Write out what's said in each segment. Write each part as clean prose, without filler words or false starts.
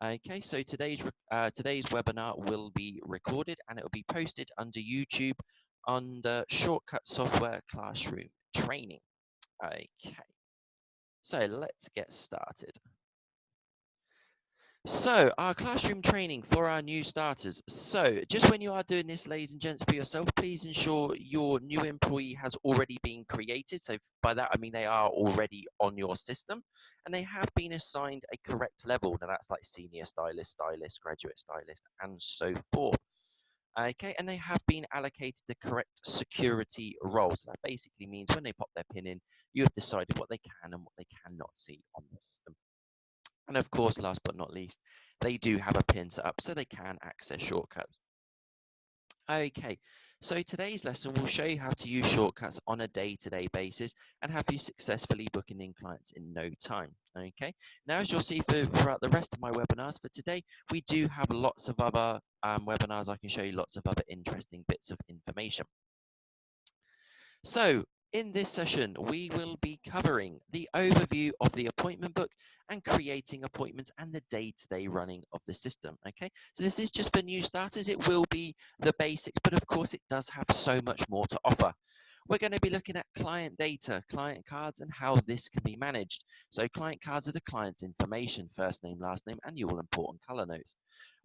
Okay, so today's webinar will be recorded and it will be posted under YouTube under Shortcut Software Classroom Training. Okay, so let's get started. So our classroom training for our new starters. So just when you are doing this, ladies and gents, for yourself, please ensure your new employee has already been created. So by that, I mean they are already on your system and they have been assigned a correct level. Now that's like senior stylist, graduate stylist, and so forth. Okay, and they have been allocated the correct security role. So that basically means when they pop their pin in, you have decided what they can and what they cannot see on the system. And of course, last but not least, they do have a pin set up so they can access shortcuts. Okay, so today's lesson will show you how to use shortcuts on a day-to-day basis and have you successfully booking in clients in no time. Okay, now as you'll see throughout the rest of my webinars for today, we do have lots of other webinars. I can show you lots of other interesting bits of information. So in this session, we will be covering the overview of the appointment book and creating appointments and the day-to-day running of the system. Okay, so this is just for new starters. It will be the basics, but of course it does have so much more to offer. We're going to be looking at client data, client cards, and how this can be managed. So client cards are the client's information, first name, last name, and your important color notes.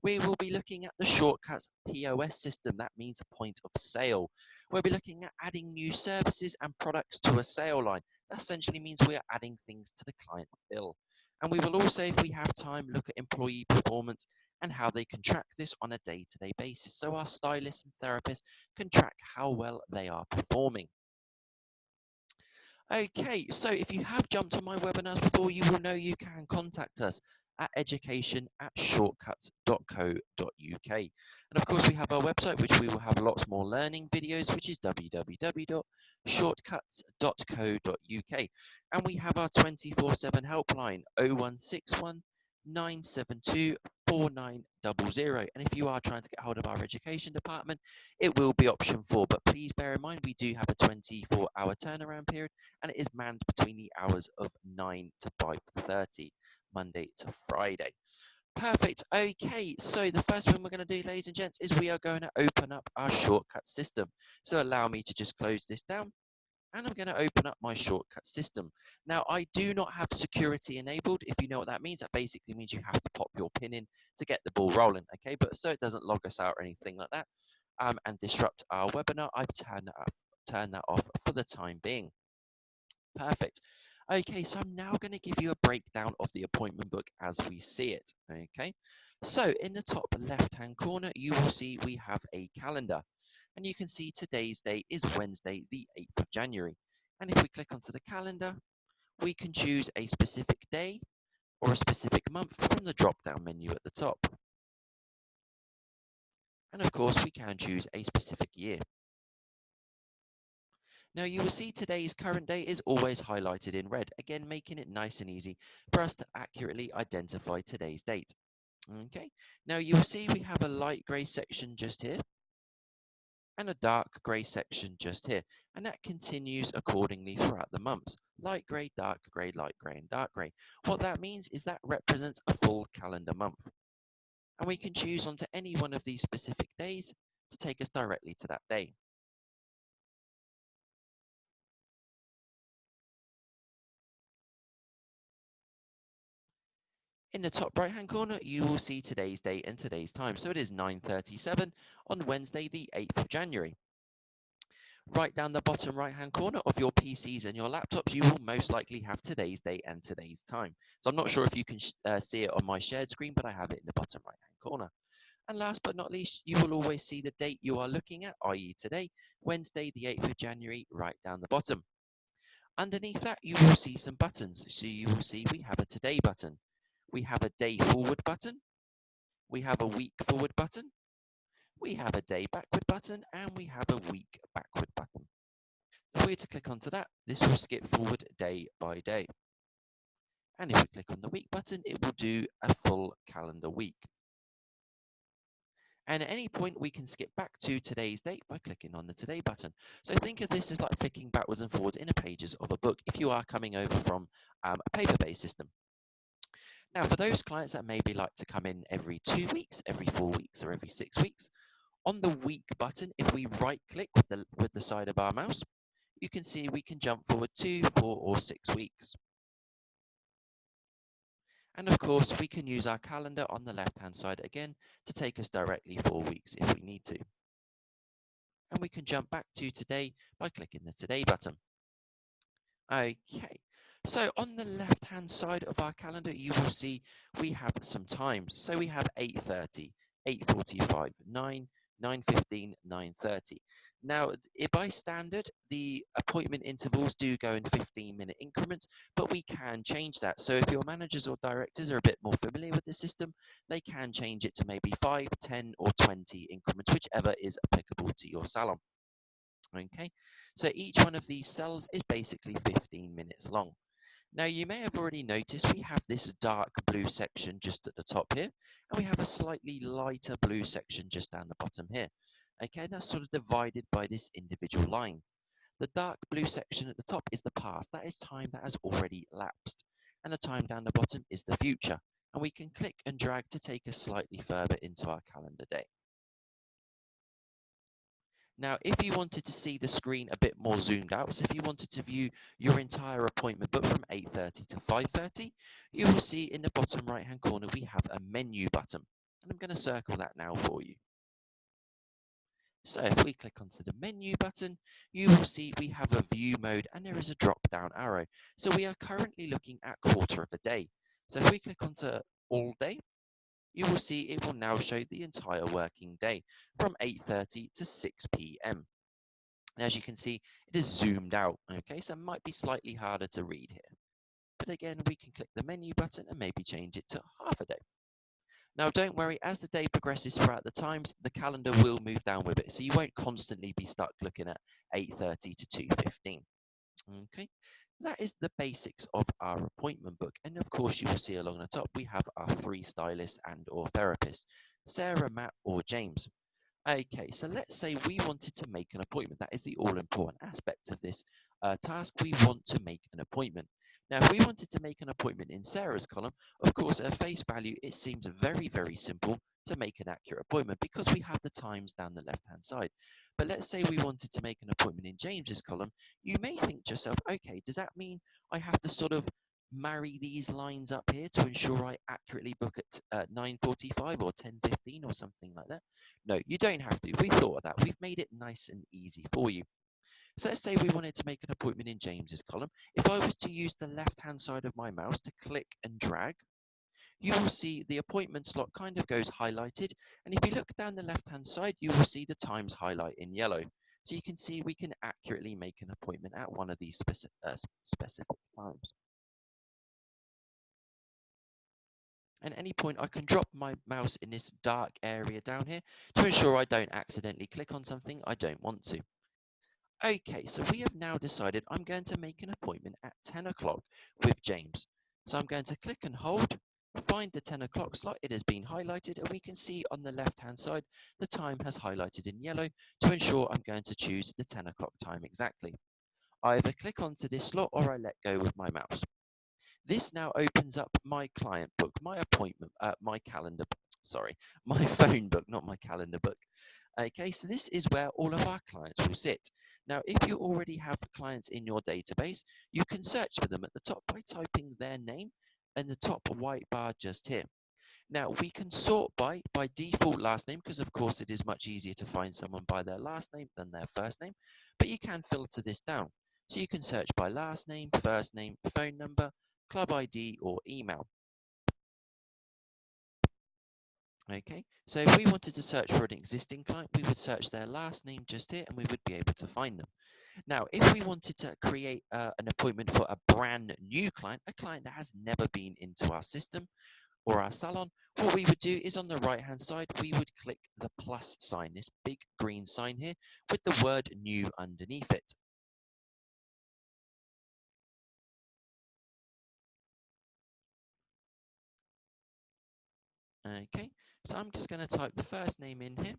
We will be looking at the shortcuts POS system. That means a point of sale. We'll be looking at adding new services and products to a sale line. That essentially means we are adding things to the client bill. And we will also, if we have time, look at employee performance and how they can track this on a day-to-day basis. So our stylists and therapists can track how well they are performing. Okay, so if you have jumped on my webinars before, you will know you can contact us at education@shortcuts.co.uk. And of course, we have our website, which we will have lots more learning videos, which is www.shortcuts.co.uk. And we have our 24/7 helpline, 0161 972 4900. And if you are trying to get hold of our education department, it will be option 4. But please bear in mind, we do have a 24-hour turnaround period, and it is manned between the hours of 9 to 5:30, Monday to Friday. Perfect. Okay, so the first thing we're going to do, ladies and gents, is we are going to open up our shortcut system. So allow me to just close this down. And I'm going to open up my shortcut system. Now, I do not have security enabled. If you know what that means, that basically means you have to pop your pin in to get the ball rolling, okay? But so it doesn't log us out or anything like that and disrupt our webinar, I've turned that off for the time being. Perfect. Okay, so I'm now going to give you a breakdown of the appointment book as we see it, okay? So in the top left-hand corner, you will see we have a calendar. And you can see today's date is Wednesday, the 8th of January. And if we click onto the calendar, we can choose a specific day or a specific month from the drop-down menu at the top. And of course, we can choose a specific year. Now you will see today's current date is always highlighted in red, again making it nice and easy for us to accurately identify today's date. Okay, now you will see we have a light grey section just here and a dark grey section just here, and that continues accordingly throughout the months. Light grey, light grey, and dark grey. What that means is that represents a full calendar month. And we can choose onto any one of these specific days to take us directly to that day. In the top right-hand corner, you will see today's date and today's time. So it is 9:37 on Wednesday, the 8th of January. Right down the bottom right-hand corner of your PCs and your laptops, you will most likely have today's date and today's time. So I'm not sure if you can see it on my shared screen, but I have it in the bottom right-hand corner. And last but not least, you will always see the date you are looking at, i.e. today, Wednesday, the 8th of January, right down the bottom. Underneath that, you will see some buttons. So you will see we have a today button. We have a day forward button. We have a week forward button. We have a day backward button, and we have a week backward button. If we were to click onto that, this will skip forward day by day. And if we click on the week button, it will do a full calendar week. And at any point, we can skip back to today's date by clicking on the Today button. So think of this as like flicking backwards and forwards in the pages of a book if you are coming over from a paper-based system. Now, for those clients that maybe like to come in every 2 weeks, every 4 weeks, or every 6 weeks, on the week button, if we right click with the side of our mouse, you can see we can jump forward 2, 4, or 6 weeks. And of course, we can use our calendar on the left-hand side again to take us directly 4 weeks if we need to. And we can jump back to today by clicking the Today button. Okay, so on the left-hand side of our calendar, you will see we have some times. So we have 8:30, 8:45, 9, 9:15, 9:30. Now, by standard, the appointment intervals do go in 15-minute increments, but we can change that. So if your managers or directors are a bit more familiar with the system, they can change it to maybe 5, 10, or 20 increments, whichever is applicable to your salon. Okay, so each one of these cells is basically 15 minutes long. Now, you may have already noticed we have this dark blue section just at the top here, and we have a slightly lighter blue section just down the bottom here. Okay, that's sort of divided by this individual line. The dark blue section at the top is the past. That is time that has already lapsed. And the time down the bottom is the future. And we can click and drag to take us slightly further into our calendar day. Now, if you wanted to see the screen a bit more zoomed out, so if you wanted to view your entire appointment book from 8:30 to 5:30, you will see in the bottom right-hand corner, we have a menu button. And I'm going to circle that now for you. So if we click onto the menu button, you will see we have a view mode and there is a drop-down arrow. So we are currently looking at quarter of a day. So if we click onto all day, you will see it will now show the entire working day from 8:30 to 6 p.m. And as you can see, it is zoomed out, okay? So it might be slightly harder to read here. But again, we can click the menu button and maybe change it to half a day. Now, don't worry, as the day progresses throughout the times, the calendar will move down with it. So you won't constantly be stuck looking at 8:30 to 2:15. Okay, that is the basics of our appointment book. And of course, you will see along the top, we have our 3 stylists and or therapists, Sarah, Matt, or James. Okay, so let's say we wanted to make an appointment. That is the all-important aspect of this task. We want to make an appointment. Now, if we wanted to make an appointment in Sarah's column, of course, at face value, it seems very, very simple to make an accurate appointment because we have the times down the left-hand side. But let's say we wanted to make an appointment in James's column, you may think to yourself, okay, does that mean I have to sort of marry these lines up here to ensure I accurately book at 9:45 or 10:15 or something like that? No, you don't have to. We thought of that. We've made it nice and easy for you. So let's say we wanted to make an appointment in James's column. If I was to use the left-hand side of my mouse to click and drag, you will see the appointment slot kind of goes highlighted. And if you look down the left-hand side, you will see the times highlight in yellow. So you can see we can accurately make an appointment at one of these specific times. And at any point, I can drop my mouse in this dark area down here to ensure I don't accidentally click on something I don't want to. Okay, so we have now decided I'm going to make an appointment at 10 o'clock with James. So I'm going to click and hold, find the 10 o'clock slot. It has been highlighted, and we can see on the left-hand side, the time has highlighted in yellow to ensure I'm going to choose the 10 o'clock time exactly. I either click onto this slot or I let go with my mouse. This now opens up my client book, my appointment, my calendar, sorry, my phone book, not my calendar book. Okay, so this is where all of our clients will sit. Now, if you already have clients in your database, you can search for them at the top by typing their name and the top white bar just here. Now, we can sort by default last name, because of course it is much easier to find someone by their last name than their first name, but you can filter this down. So you can search by last name, first name, phone number, club ID, or email. Okay, so if we wanted to search for an existing client, we would search their last name just here and we would be able to find them. Now, if we wanted to create an appointment for a brand new client, a client that has never been into our system or our salon, what we would do is on the right hand side, we would click the plus sign, this big green sign here with the word new underneath it. Okay, so I'm just going to type the first name in here.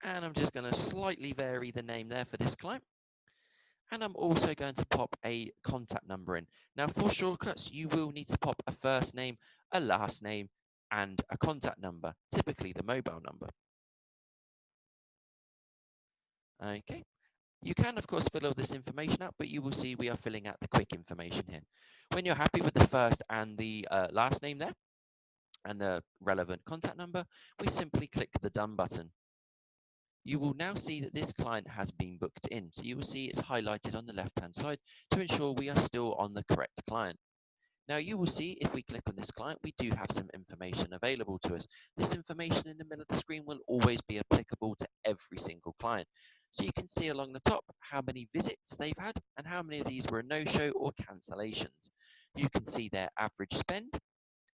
And I'm just going to slightly vary the name there for this client. And I'm also going to pop a contact number in. Now, for shortcuts, you will need to pop a first name, a last name, and a contact number, typically the mobile number. Okay. You can, of course, fill all this information out, but you will see we are filling out the quick information here. When you're happy with the first and the last name there, and the relevant contact number, we simply click the Done button. You will now see that this client has been booked in. So you will see it's highlighted on the left-hand side to ensure we are still on the correct client. Now you will see if we click on this client, we do have some information available to us. This information in the middle of the screen will always be applicable to every single client. So you can see along the top how many visits they've had and how many of these were a no-show or cancellations. You can see their average spend,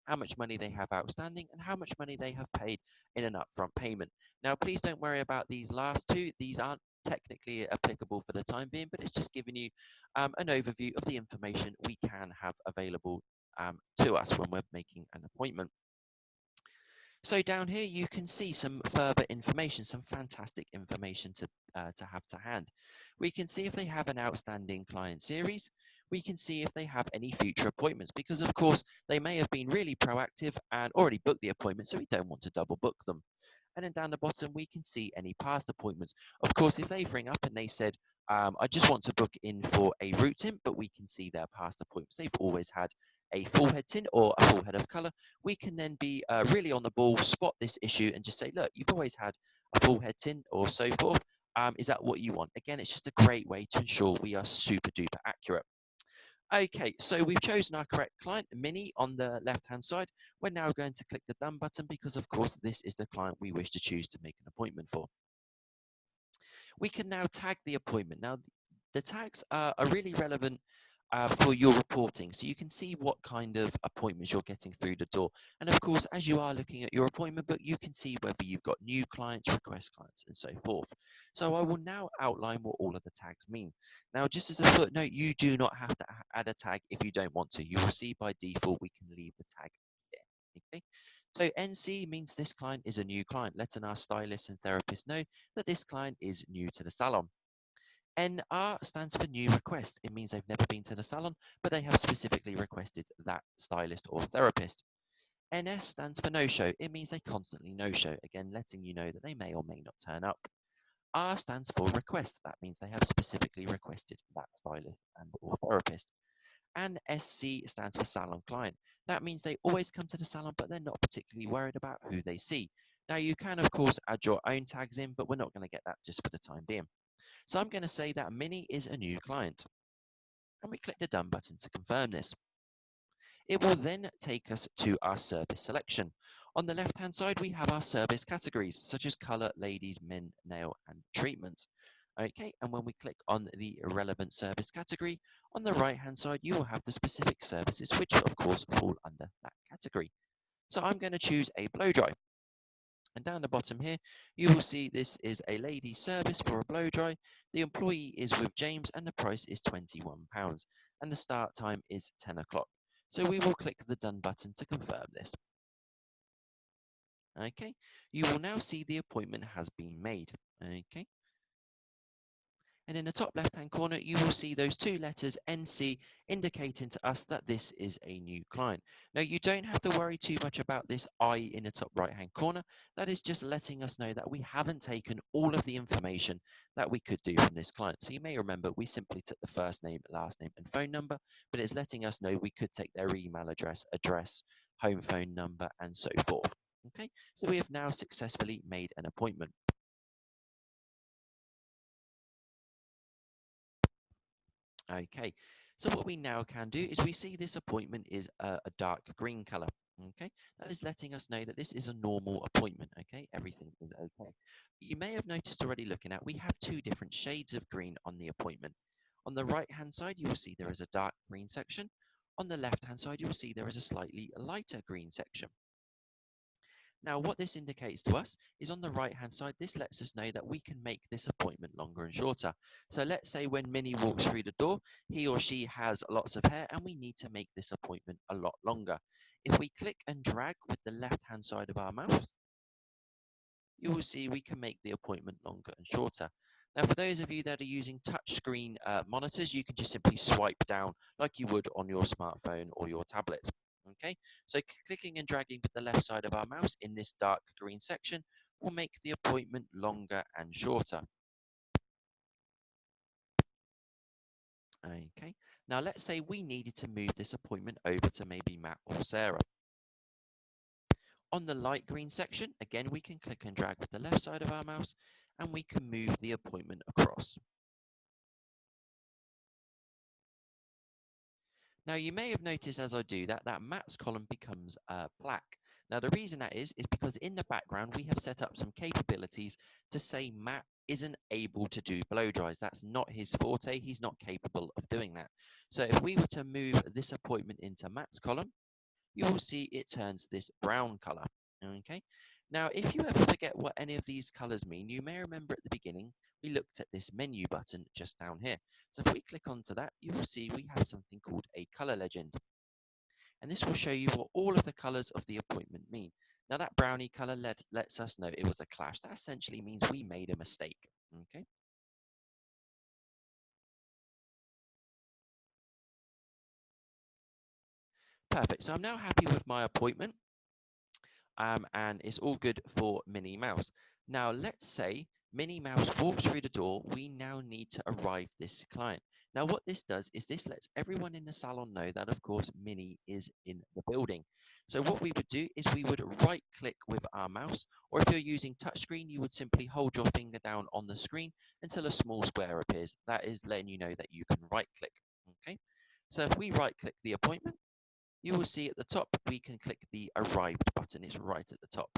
how much money they have outstanding, and how much money they have paid in an upfront payment. Now, please don't worry about these last two. These aren't technically applicable for the time being, but it's just giving you an overview of the information we can have available to us when we're making an appointment. So down here, you can see some further information, some fantastic information to have to hand. We can see if they have an outstanding client series. We can see if they have any future appointments, because of course, they may have been really proactive and already booked the appointment, so we don't want to double book them. And then down the bottom, we can see any past appointments. Of course, if they ring up and they said, I just want to book in for a root tint, but we can see their past appointments. They've always had a full head tint or a full head of color. We can then be really on the ball, spot this issue, and just say, look, you've always had a full head tint or so forth. Is that what you want? Again, it's just a great way to ensure we are super duper accurate. Okay, so we've chosen our correct client, Minnie, on the left-hand side. We're now going to click the Done button because, of course, this is the client we wish to choose to make an appointment for. We can now tag the appointment. Now, the tags are really relevant for your reporting, so you can see what kind of appointments you're getting through the door. And of course, as you are looking at your appointment book, you can see whether you've got new clients, request clients, and so forth. So I will now outline what all of the tags mean. Now, just as a footnote, you do not have to add a tag if you don't want to. You will see by default we can leave the tag here. Okay. So NC means this client is a new client, letting our stylists and therapists know that this client is new to the salon. NR stands for new request. It means they've never been to the salon, but they have specifically requested that stylist or therapist. NS stands for no-show. It means they constantly no-show, again, letting you know that they may or may not turn up. R stands for request. That means they have specifically requested that stylist and or therapist. And SC stands for salon client. That means they always come to the salon, but they're not particularly worried about who they see. Now, you can, of course, add your own tags in, but we're not going to get that just for the time being. So I'm going to say that Minnie is a new client. And we click the Done button to confirm this. It will then take us to our service selection. On the left-hand side, we have our service categories, such as color, ladies, men, nail, and treatment. Okay, and when we click on the relevant service category, on the right-hand side, you will have the specific services, which of course fall under that category. So I'm going to choose a blow dry. And down the bottom here, you will see this is a lady service for a blow dry. The employee is with James and the price is £21 and the start time is 10 o'clock. So we will click the Done button to confirm this. Okay, you will now see the appointment has been made. Okay. And in the top left-hand corner, you will see those two letters NC indicating to us that this is a new client. Now, you don't have to worry too much about this I in the top right-hand corner. That is just letting us know that we haven't taken all of the information that we could do from this client. So you may remember we simply took the first name, last name, and phone number, but it's letting us know we could take their email address, home phone number, and so forth. Okay, so we have now successfully made an appointment. Okay, so what we now can do is we see this appointment is a dark green color. Okay, that is letting us know that this is a normal appointment. Okay, everything is okay. You may have noticed already looking at, we have two different shades of green on the appointment. On the right hand side, you will see there is a dark green section. On the left hand side, you will see there is a slightly lighter green section. Now, what this indicates to us is on the right-hand side, this lets us know that we can make this appointment longer and shorter. So let's say when Minnie walks through the door, he or she has lots of hair and we need to make this appointment a lot longer. If we click and drag with the left-hand side of our mouse, you will see we can make the appointment longer and shorter. Now, for those of you that are using touchscreen monitors, you can just simply swipe down like you would on your smartphone or your tablet. Okay, so clicking and dragging with the left side of our mouse in this dark green section will make the appointment longer and shorter. Okay, now let's say we needed to move this appointment over to maybe Matt or Sarah. On the light green section, again, we can click and drag with the left side of our mouse and we can move the appointment across. Now, you may have noticed as I do that, that Matt's column becomes black. Now, the reason that is because in the background, we have set up some capabilities to say Matt isn't able to do blow dries. That's not his forte. He's not capable of doing that. So if we were to move this appointment into Matt's column, you will see it turns this brown color. Okay. Now, if you ever forget what any of these colors mean, you may remember at the beginning, we looked at this menu button just down here. So if we click onto that, you will see we have something called a color legend. And this will show you what all of the colors of the appointment mean. Now, that brownie color lets us know it was a clash. That essentially means we made a mistake. Okay. Perfect. So I'm now happy with my appointment. And it's all good for Minnie Mouse. Now, let's say Minnie Mouse walks through the door. We now need to arrive this client. Now, what this does is this lets everyone in the salon know that, of course, Minnie is in the building. So what we would do is we would right-click with our mouse, or if you're using touchscreen, you would simply hold your finger down on the screen until a small square appears. That is letting you know that you can right-click. Okay. So if we right-click the appointment, you will see at the top, we can click the arrived button. It's right at the top.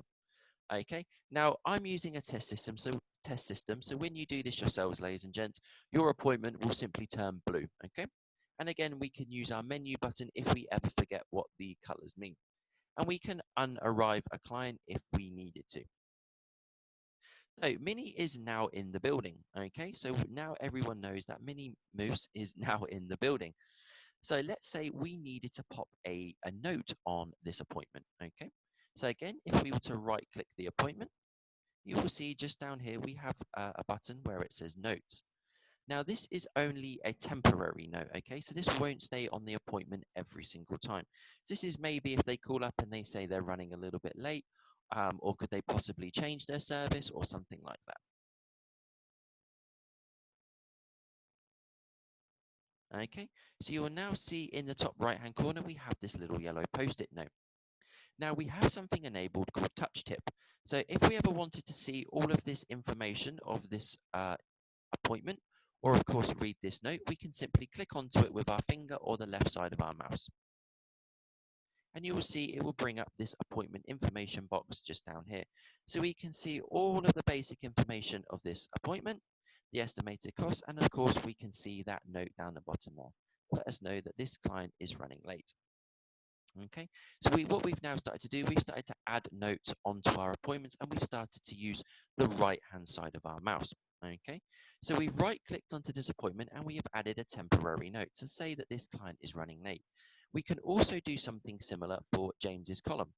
Okay, now I'm using a test system. So when you do this yourselves, ladies and gents, your appointment will simply turn blue. Okay, and again, we can use our menu button if we ever forget what the colors mean. And we can unarrive a client if we needed to. So Minnie is now in the building. Okay, so now everyone knows that Minnie Mouse is now in the building. So let's say we needed to pop a note on this appointment, okay? So again, if we were to right click the appointment, you will see just down here, we have a button where it says notes. Now this is only a temporary note, okay? So this won't stay on the appointment every single time. This is maybe if they call up and they say they're running a little bit late, or could they possibly change their service or something like that. Okay, so you will now see in the top right hand corner, we have this little yellow post-it note. Now we have something enabled called Touch Tip. So if we ever wanted to see all of this information of this appointment, or of course read this note, we can simply click onto it with our finger or the left side of our mouse. And you will see it will bring up this appointment information box just down here. So we can see all of the basic information of this appointment, the estimated cost, and of course we can see that note down the bottom there. Let us know that this client is running late. Okay, so what we've now started to do, we've started to add notes onto our appointments and we've started to use the right-hand side of our mouse. Okay, so we've right-clicked onto this appointment and we have added a temporary note to say that this client is running late. We can also do something similar for James's column.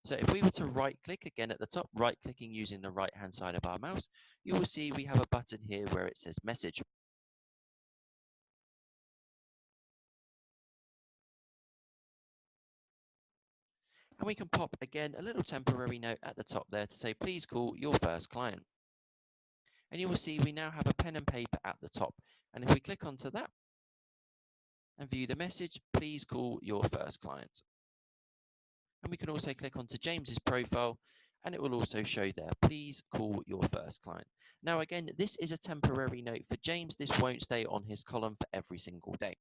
So if we were to right-click again at the top, right-clicking using the right-hand side of our mouse, you will see we have a button here where it says message. And we can pop, again, a little temporary note at the top there to say, please call your first client. And you will see we now have a pen and paper at the top. And if we click onto that and view the message, please call your first client. And we can also click onto James's profile and it will also show there, please call your first client. Now, again, this is a temporary note for James. This won't stay on his column for every single day.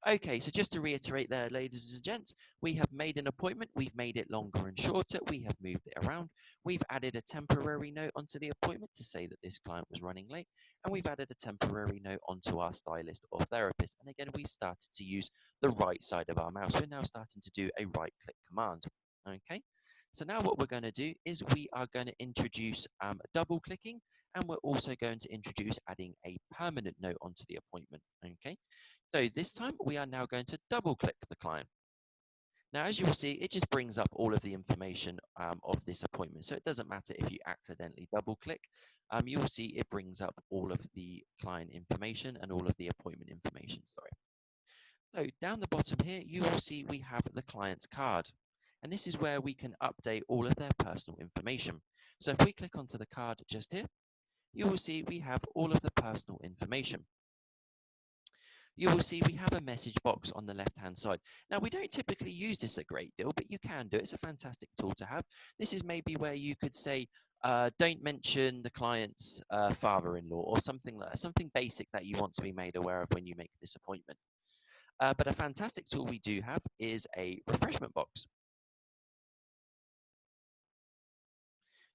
Okay, so just to reiterate there, ladies and gents, we have made an appointment. We've made it longer and shorter. We have moved it around. We've added a temporary note onto the appointment to say that this client was running late. And we've added a temporary note onto our stylist or therapist. And again, we've started to use the right side of our mouse. We're now starting to do a right-click command. Okay, so now what we're going to do is we are going to introduce double-clicking. And we're also going to introduce adding a permanent note onto the appointment. Okay. So this time we are now going to double click the client. Now, as you will see, it just brings up all of the information of this appointment. So it doesn't matter if you accidentally double click, you will see it brings up all of the client information and all of the appointment information, sorry. So down the bottom here, you will see we have the client's card. And this is where we can update all of their personal information. So if we click onto the card just here, you will see we have all of the personal information. You will see we have a message box on the left-hand side. Now, we don't typically use this a great deal, but you can do it. It's a fantastic tool to have. This is maybe where you could say, don't mention the client's father-in-law or something like that, something basic that you want to be made aware of when you make this appointment. But a fantastic tool we do have is a refreshment box.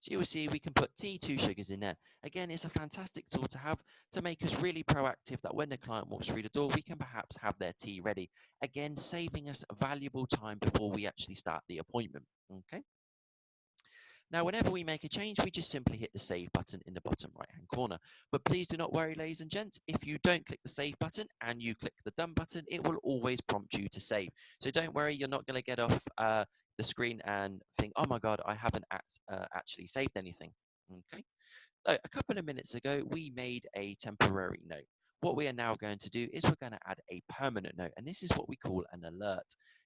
So you will see we can put tea, 2 sugars in there. Again, it's a fantastic tool to have to make us really proactive that when the client walks through the door, we can perhaps have their tea ready. Again, saving us valuable time before we actually start the appointment. Okay. Now, whenever we make a change, we just simply hit the save button in the bottom right-hand corner. But please do not worry, ladies and gents, if you don't click the save button and you click the done button, it will always prompt you to save. So don't worry, you're not going to get off the screen and think, oh my God, I haven't actually saved anything. Okay. So a couple of minutes ago, we made a temporary note. What we are now going to do is we're going to add a permanent note, and this is what we call an alert.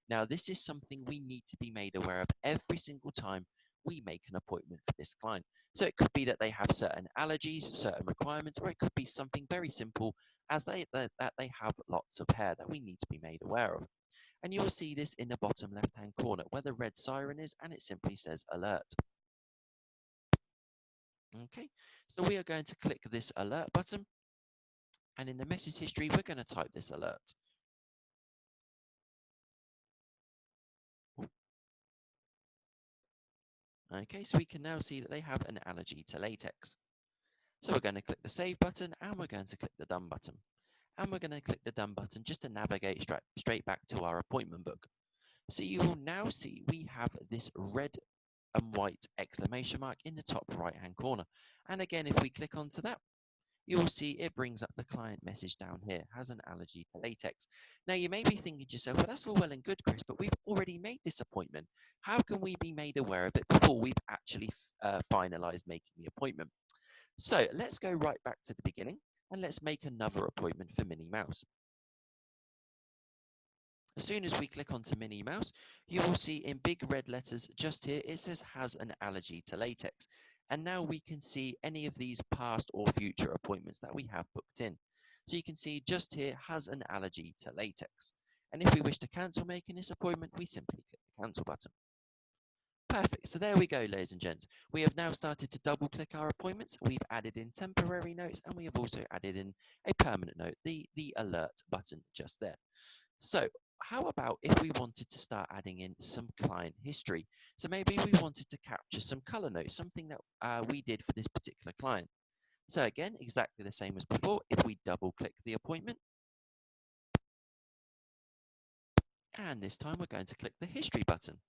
Now, this is something we need to be made aware of every single time we make an appointment for this client. So it could be that they have certain allergies, certain requirements, or it could be something very simple as that they have lots of hair that we need to be made aware of. And you will see this in the bottom left-hand corner where the red siren is, and it simply says alert. Okay, so we are going to click this alert button, and in the message history, we're going to type this alert. Okay, so we can now see that they have an allergy to latex. So we're going to click the save button, and we're going to click the done button. And we're going to click the done button just to navigate straight back to our appointment book. So you will now see we have this red and white exclamation mark in the top right-hand corner. And again, if we click onto that, you will see it brings up the client message down here, has an allergy to latex. Now, you may be thinking to yourself, well, that's all well and good, Chris, but we've already made this appointment. How can we be made aware of it before we've actually finalized making the appointment? So let's go right back to the beginning and let's make another appointment for Minnie Mouse. As soon as we click onto Minnie Mouse, you will see in big red letters just here, it says has an allergy to latex. And now we can see any of these past or future appointments that we have booked in. So you can see just here has an allergy to latex. And if we wish to cancel making this appointment, we simply click the cancel button. Perfect. So there we go, ladies and gents. We have now started to double click our appointments. We've added in temporary notes, and we have also added in a permanent note, the alert button just there. So how about if we wanted to start adding in some client history? So maybe we wanted to capture some color notes, something that we did for this particular client. So again, exactly the same as before. If we double click the appointment, and this time we're going to click the history button.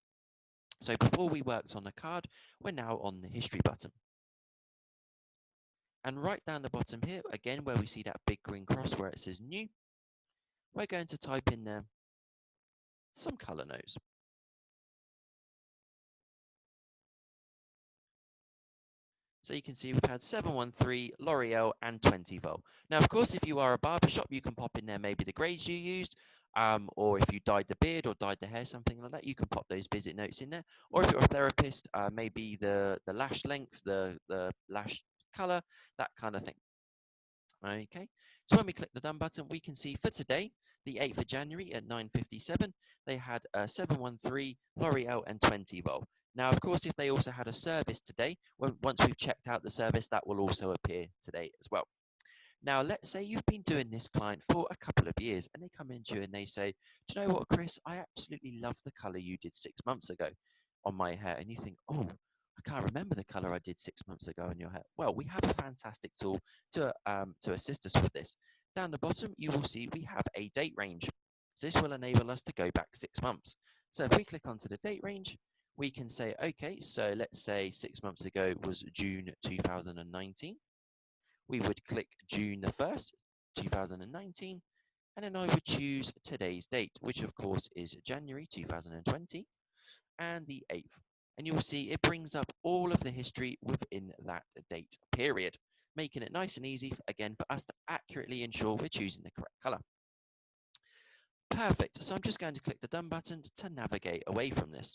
So before we worked on the card, we're now on the history button. And right down the bottom here, again, where we see that big green cross where it says new, we're going to type in there some color notes. So you can see we've had 713, L'Oreal, and 20 volt. Now, of course, if you are a barbershop, you can pop in there maybe the grades you used, or if you dyed the beard or dyed the hair, something like that, you can pop those visit notes in there. Or if you're a therapist, maybe the lash length, the lash color, that kind of thing. Okay, so when we click the done button, we can see for today, the 8th of January at 9:57, they had 713, L'Oreal, and 20 volt. Now, of course, if they also had a service today, once we've checked out the service, that will also appear today as well. Now, let's say you've been doing this client for a couple of years and they come into you and they say, do you know what, Chris, I absolutely love the color you did 6 months ago on my hair. And you think, oh, I can't remember the color I did 6 months ago on your hair. Well, we have a fantastic tool to assist us with this. Down the bottom, you will see we have a date range. So this will enable us to go back 6 months. So if we click onto the date range, we can say, okay, so let's say 6 months ago was June 2019. We would click June the 1st, 2019, And then I would choose today's date, which of course is January 2020 and the 8th. And you will see it brings up all of the history within that date period, making it nice and easy, again, for us to accurately ensure we're choosing the correct color. Perfect. So I'm just going to click the Done button to navigate away from this.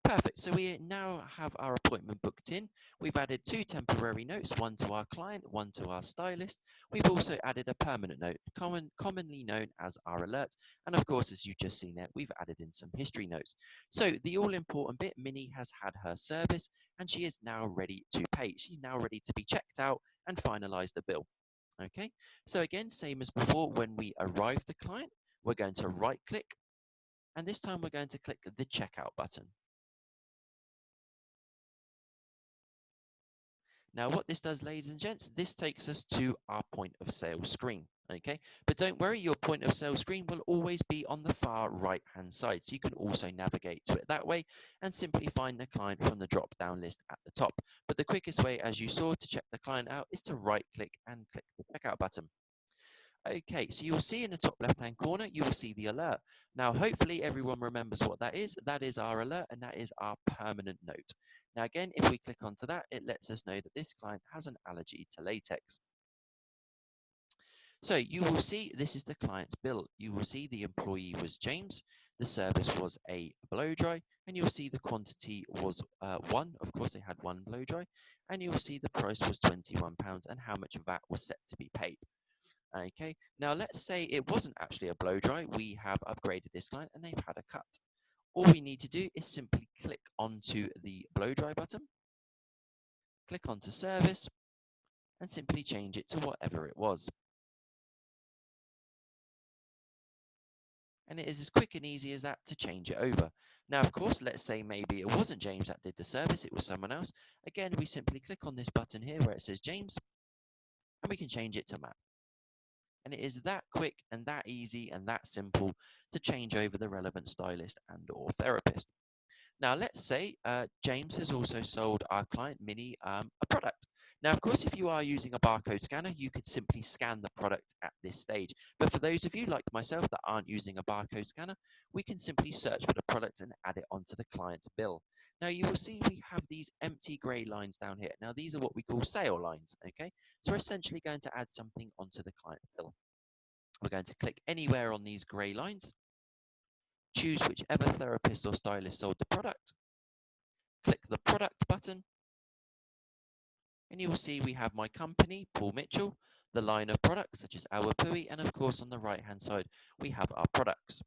Perfect. So we now have our appointment booked in. We've added 2 temporary notes, one to our client, one to our stylist. We've also added a permanent note, commonly known as our alert. And of course, as you've just seen there, we've added in some history notes. So the all-important bit, Minnie has had her service and she is now ready to pay. She's now ready to be checked out and finalize the bill. Okay, so again, same as before, when we arrive the client, we're going to right click, and this time we're going to click the checkout button. Now, what this does, ladies and gents, this takes us to our point of sale screen, okay? But don't worry, your point of sale screen will always be on the far right-hand side, so you can also navigate to it that way and simply find the client from the drop-down list at the top. But the quickest way, as you saw, to check the client out is to right-click and click the checkout button. Okay, so you'll see in the top left-hand corner, you will see the alert. Now, hopefully everyone remembers what that is. That is our alert, and that is our permanent note. Now, again, if we click onto that, it lets us know that this client has an allergy to latex. So you will see this is the client's bill. You will see the employee was James, the service was a blow dry, and you'll see the quantity was 1. Of course, they had 1 blow dry, and you'll see the price was £21 and how much VAT was set to be paid. Okay, now let's say it wasn't actually a blow dry. We have upgraded this client and they've had a cut. All we need to do is simply click onto the blow dry button, click onto service, and simply change it to whatever it was. And it is as quick and easy as that to change it over. Now, of course, let's say maybe it wasn't James that did the service, it was someone else. Again, we simply click on this button here where it says James, and we can change it to Matt. And it is that quick and that easy and that simple to change over the relevant stylist and or therapist. Now, let's say James has also sold our client, Minnie, a product. Now, of course, if you are using a barcode scanner, you could simply scan the product at this stage. But for those of you like myself that aren't using a barcode scanner, we can simply search for the product and add it onto the client's bill. Now, you will see we have these empty grey lines down here. Now, these are what we call sale lines, okay? So we're essentially going to add something onto the client's bill. We're going to click anywhere on these grey lines, choose whichever therapist or stylist sold the product, click the product button, and you will see we have my company, Paul Mitchell, the line of products such as Awapui, and of course on the right-hand side, we have our products.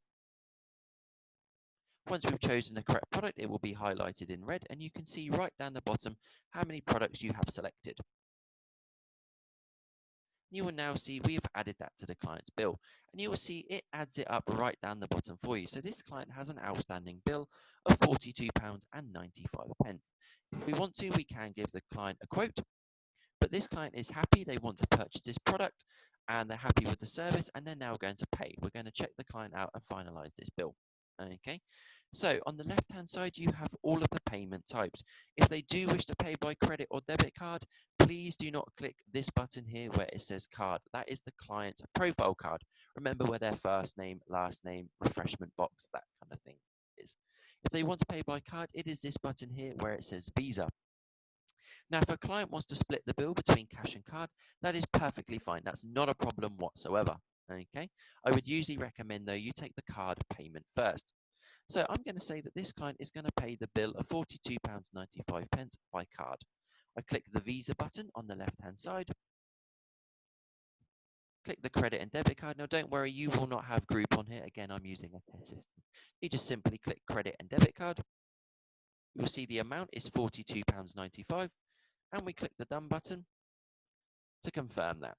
Once we've chosen the correct product, it will be highlighted in red, and you can see right down the bottom how many products you have selected. You will now see we have added that to the client's bill, and you will see it adds it up right down the bottom for you. So this client has an outstanding bill of £42.95. If we want to, we can give the client a quote, but this client is happy. They want to purchase this product and they're happy with the service, and they're now going to pay. We're going to check the client out and finalize this bill. Okay, so on the left-hand side, you have all of the payment types. If they do wish to pay by credit or debit card, please do not click this button here where it says card. That is the client's profile card. Remember where their first name, last name, refreshment box, that kind of thing is. If they want to pay by card, it is this button here where it says Visa. Now, if a client wants to split the bill between cash and card, that is perfectly fine. That's not a problem whatsoever. Okay, I would usually recommend, though, you take the card payment first. So I'm going to say that this client is going to pay the bill of £42.95 by card. I click the Visa button on the left-hand side. Click the credit and debit card. Now, don't worry, you will not have Groupon here. Again, I'm using a test system. You just simply click credit and debit card. You'll see the amount is £42.95, and we click the Done button to confirm that.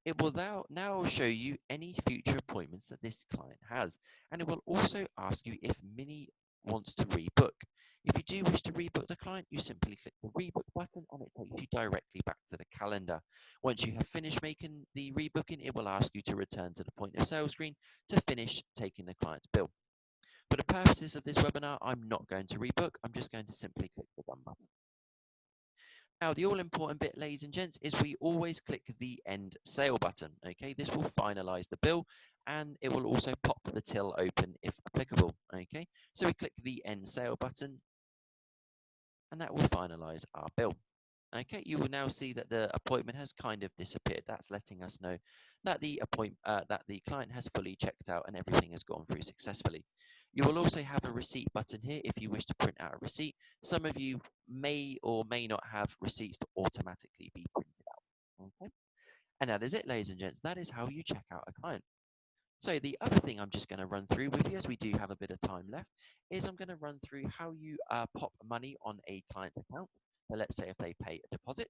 It will now show you any future appointments that this client has, and it will also ask you if Minnie wants to rebook. If you do wish to rebook the client, you simply click the rebook button and it takes you directly back to the calendar. Once you have finished making the rebooking, it will ask you to return to the point of sale screen to finish taking the client's bill. For the purposes of this webinar, I'm not going to rebook. I'm just going to simply click the Done button. Now, the all-important bit, ladies and gents, is we always click the end sale button. Okay, this will finalize the bill, and it will also pop the till open if applicable. Okay, so we click the end sale button, and that will finalize our bill. Okay, you will now see that the appointment has kind of disappeared. That's letting us know that that the client has fully checked out and everything has gone through successfully. You will also have a receipt button here if you wish to print out a receipt. Some of you may or may not have receipts to automatically be printed out. Okay, and that is it, ladies and gents. That is how you check out a client. So the other thing I'm just going to run through with you, as we do have a bit of time left, is I'm going to run through how you pop money on a client's account. So let's say if they pay a deposit.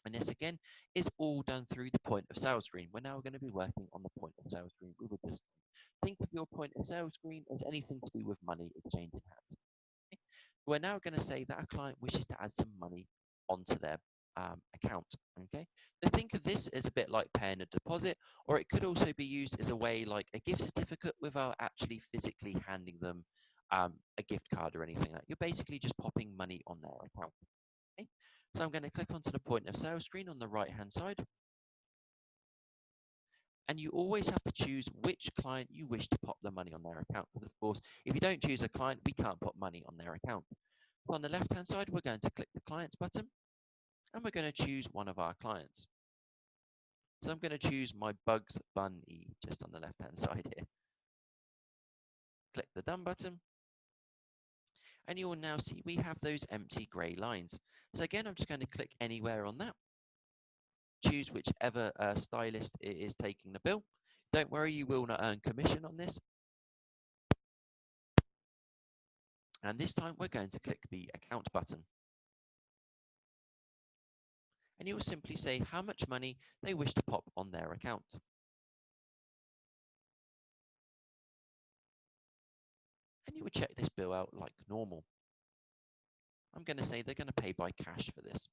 And this again is all done through the point of sale screen. We're now going to be working on the point of sale screen. We would just think of your point of sale screen as anything to do with money exchange in hands. Okay? We're now going to say that a client wishes to add some money onto their account. Okay, so think of this as a bit like paying a deposit, or it could also be used as a way like a gift certificate without actually physically handing them a gift card or anything like that. You're basically just popping money on their account. Okay? So I'm going to click onto the point of sale screen on the right hand side. And you always have to choose which client you wish to pop the money on their account. Because of course, if you don't choose a client, we can't put money on their account. So on the left hand side, we're going to click the clients button, and we're going to choose one of our clients. So I'm going to choose my Bugs Bunny just on the left hand side here. Click the done button. And you will now see we have those empty grey lines. So again, I'm just going to click anywhere on that. Choose whichever stylist is taking the bill. Don't worry, you will not earn commission on this. And this time we're going to click the account button. And you will simply say how much money they wish to pop on their account. And you would check this bill out like normal. I'm going to say they're going to pay by cash for this.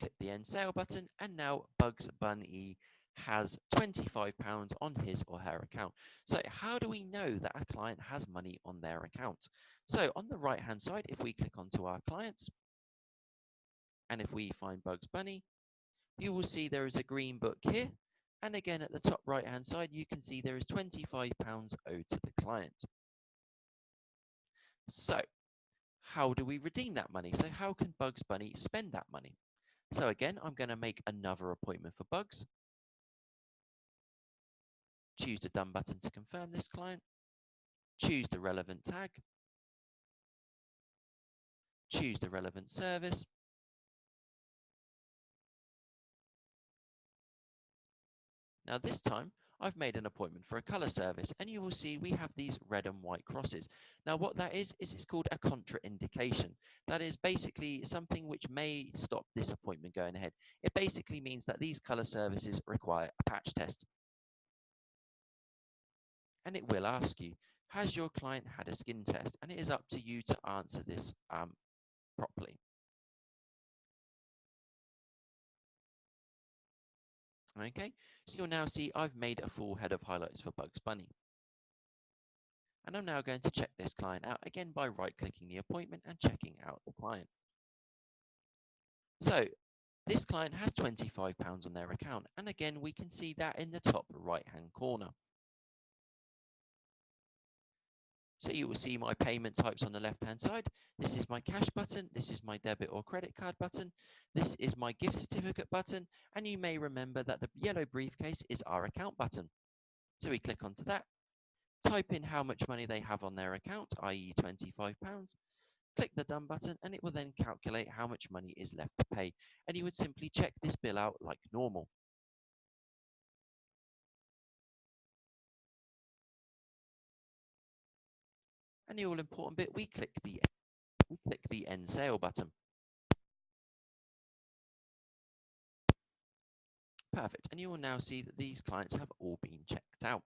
Click the end sale button, and now Bugs Bunny has £25 on his or her account. So how do we know that a client has money on their account? So on the right hand side, if we click onto our clients, and if we find Bugs Bunny, you will see there is a green book here. And again, at the top right hand side, you can see there is £25 owed to the client. So how do we redeem that money? So how can Bugs Bunny spend that money? So again, I'm going to make another appointment for Bugs. Choose the done button to confirm this client. Choose the relevant tag. Choose the relevant service. Now this time, I've made an appointment for a color service, and you will see we have these red and white crosses. Now what that is it's called a contraindication. That is basically something which may stop this appointment going ahead. It basically means that these color services require a patch test. And it will ask you, has your client had a skin test? And it is up to you to answer this properly. Okay, so you'll now see I've made a full head of highlights for Bugs Bunny. And I'm now going to check this client out again by right-clicking the appointment and checking out the client. So this client has £25 on their account. And again, we can see that in the top right-hand corner. So you will see my payment types on the left-hand side. This is my cash button. This is my debit or credit card button. This is my gift certificate button. And you may remember that the yellow briefcase is our account button. So we click onto that, type in how much money they have on their account, i.e. £25. Click the done button, and it will then calculate how much money is left to pay. And you would simply check this bill out like normal. And the all-important bit, we click the end sale button. Perfect. And you will now see that these clients have all been checked out.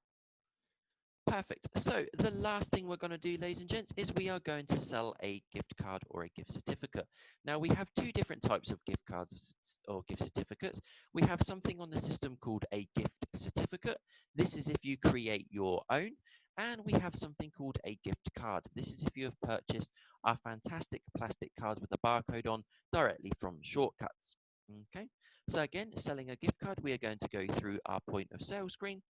Perfect. So the last thing we're going to do, ladies and gents, is we are going to sell a gift card or a gift certificate. Now, we have two different types of gift cards or gift certificates. We have something on the system called a gift certificate. This is if you create your own. And we have something called a gift card. This is if you have purchased our fantastic plastic cards with a barcode on directly from Shortcuts. Okay, so again, selling a gift card, we are going to go through our point of sale screen.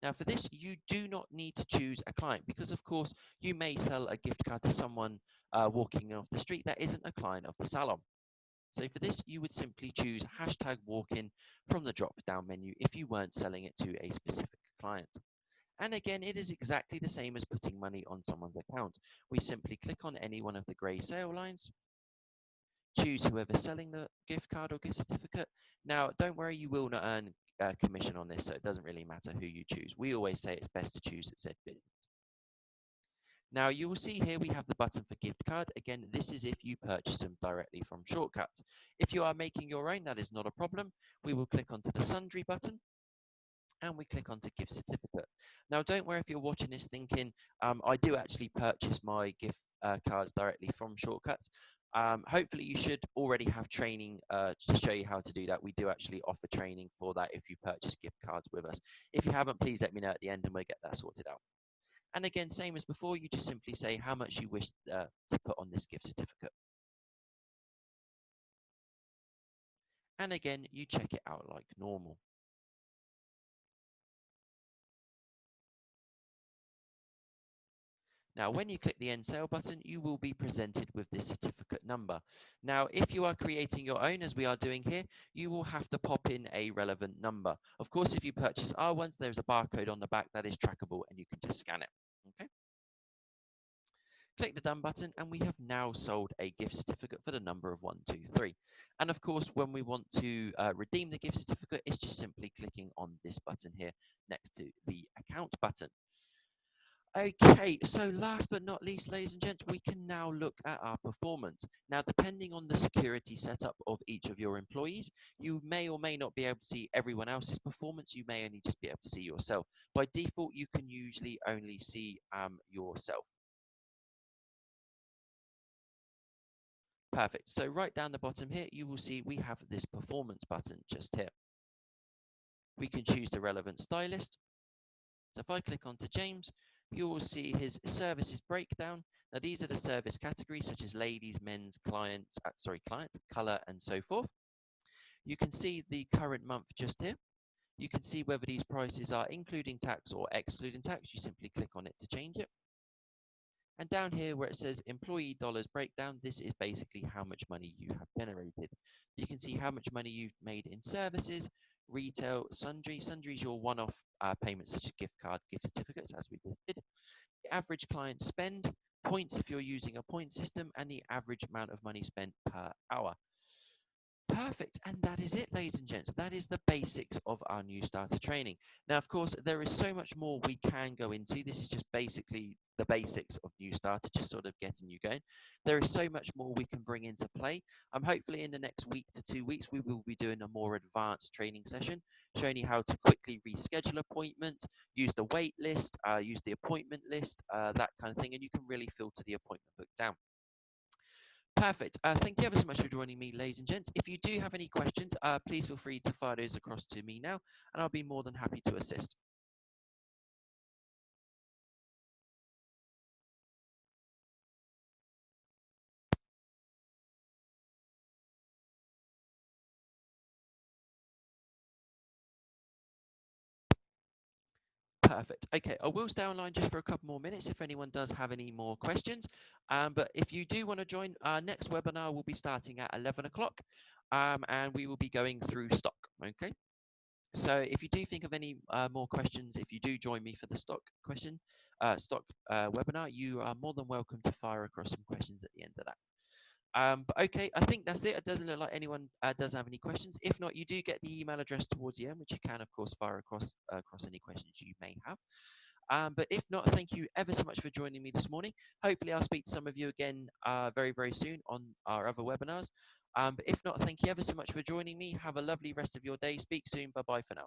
Now for this, you do not need to choose a client because of course you may sell a gift card to someone walking off the street that isn't a client of the salon. So for this, you would simply choose hashtag walk-in from the drop-down menu if you weren't selling it to a specific client. And again, it is exactly the same as putting money on someone's account. We simply click on any one of the grey sale lines, choose whoever's selling the gift card or gift certificate. Now, don't worry, you will not earn commission on this, so it doesn't really matter who you choose. We always say it's best to choose at ZBiz. Now, you will see here we have the button for gift card. Again, this is if you purchase them directly from Shortcuts. If you are making your own, that is not a problem. We will click onto the Sundry button, and we click onto gift certificate. Now, don't worry if you're watching this thinking, I do actually purchase my gift cards directly from Shortcuts. Hopefully you should already have training to show you how to do that. We do actually offer training for that if you purchase gift cards with us. If you haven't, please let me know at the end and we'll get that sorted out. And again, same as before, you just simply say how much you wish to put on this gift certificate. And again, you check it out like normal. Now, when you click the End Sale button, you will be presented with this certificate number. Now, if you are creating your own, as we are doing here, you will have to pop in a relevant number. Of course, if you purchase our ones, there's a barcode on the back that is trackable, and you can just scan it. Okay. Click the Done button, and we have now sold a gift certificate for the number of 123. And of course, when we want to redeem the gift certificate, it's just simply clicking on this button here next to the Account button. Okay, so last but not least, ladies and gents, we can now look at our performance. Now, depending on the security setup of each of your employees, you may or may not be able to see everyone else's performance. You may only just be able to see yourself. By default, you can usually only see yourself. Perfect. So right down the bottom here, you will see we have this performance button just here. We can choose the relevant stylist. So if I click onto James, you will see his services breakdown. Now, these are the service categories such as ladies, men's, clients, color, and so forth. You can see the current month just here. You can see whether these prices are including tax or excluding tax. You simply click on it to change it. And down here where it says employee dollars breakdown, this is basically how much money you have generated. You can see how much money you've made in services, retail, sundry. Sundry is your one-off payments such as gift card, gift certificates, as we did. The average client spend, points if you're using a point system, and the average amount of money spent per hour. Perfect. And that is it, ladies and gents. That is the basics of our new starter training. Now, of course, there is so much more we can go into. This is just basically the basics of new starter, just sort of getting you going. There is so much more we can bring into play. Hopefully in the next week to 2 weeks, we will be doing a more advanced training session, showing you how to quickly reschedule appointments, use the wait list, use the appointment list, that kind of thing. And you can really filter the appointment book down. Perfect. Thank you ever so much for joining me, ladies and gents. If you do have any questions, please feel free to fire those across to me now, and I'll be more than happy to assist. Perfect. Okay, I will stay online just for a couple more minutes if anyone does have any more questions. But if you do want to join, our next webinar will be starting at 11 o'clock, and we will be going through stock. Okay. So if you do think of any more questions, if you do join me for the stock webinar, you are more than welcome to fire across some questions at the end of that. But okay, I think that's it. It doesn't look like anyone does have any questions. If not, you do get the email address towards the end, which you can, of course, fire across any questions you may have. But if not, thank you ever so much for joining me this morning. Hopefully, I'll speak to some of you again very, very soon on our other webinars. But if not, thank you ever so much for joining me. Have a lovely rest of your day. Speak soon. Bye-bye for now.